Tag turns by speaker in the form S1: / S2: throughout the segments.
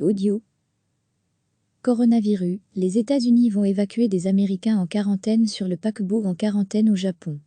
S1: Audio. Coronavirus, les États-Unis vont évacuer des Américains en quarantaine sur le paquebot en quarantaine au Japon.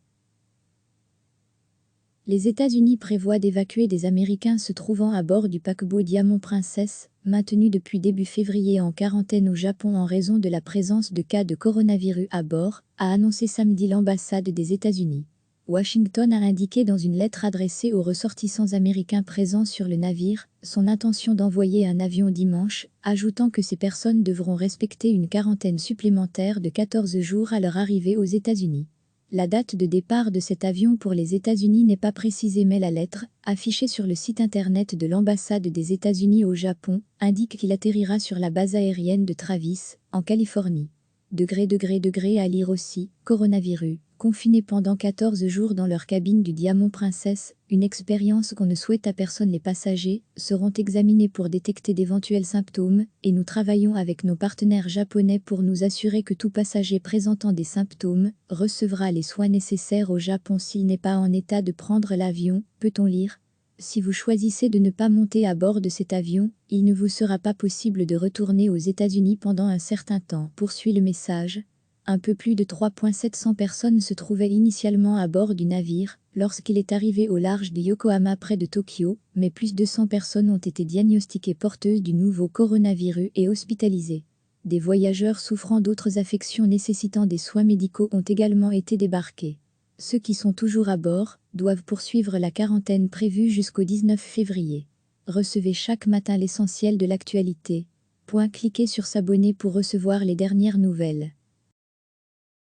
S1: Les États-Unis prévoient d'évacuer des Américains se trouvant à bord du paquebot Diamond Princess, maintenu depuis début février en quarantaine au Japon en raison de la présence de cas de coronavirus à bord, a annoncé samedi l'ambassade des États-Unis. Washington a indiqué dans une lettre adressée aux ressortissants américains présents sur le navire son intention d'envoyer un avion dimanche, ajoutant que ces personnes devront respecter une quarantaine supplémentaire de 14 jours à leur arrivée aux États-Unis. La date de départ de cet avion pour les États-Unis n'est pas précisée, mais la lettre, affichée sur le site internet de l'ambassade des États-Unis au Japon, indique qu'il atterrira sur la base aérienne de Travis, en Californie. À lire aussi, coronavirus, confinés pendant 14 jours dans leur cabine du Diamond Princess, une expérience qu'on ne souhaite à personne. Les passagers seront examinés pour détecter d'éventuels symptômes, et nous travaillons avec nos partenaires japonais pour nous assurer que tout passager présentant des symptômes recevra les soins nécessaires au Japon s'il n'est pas en état de prendre l'avion, peut-on lire. Si vous choisissez de ne pas monter à bord de cet avion, il ne vous sera pas possible de retourner aux États-Unis pendant un certain temps, poursuit le message. Un peu plus de 3,700 personnes se trouvaient initialement à bord du navire lorsqu'il est arrivé au large de Yokohama près de Tokyo, mais plus de 100 personnes ont été diagnostiquées porteuses du nouveau coronavirus et hospitalisées. Des voyageurs souffrant d'autres affections nécessitant des soins médicaux ont également été débarqués. Ceux qui sont toujours à bord doivent poursuivre la quarantaine prévue jusqu'au 19 février. Recevez chaque matin l'essentiel de l'actualité. Cliquez sur s'abonner pour recevoir les dernières nouvelles.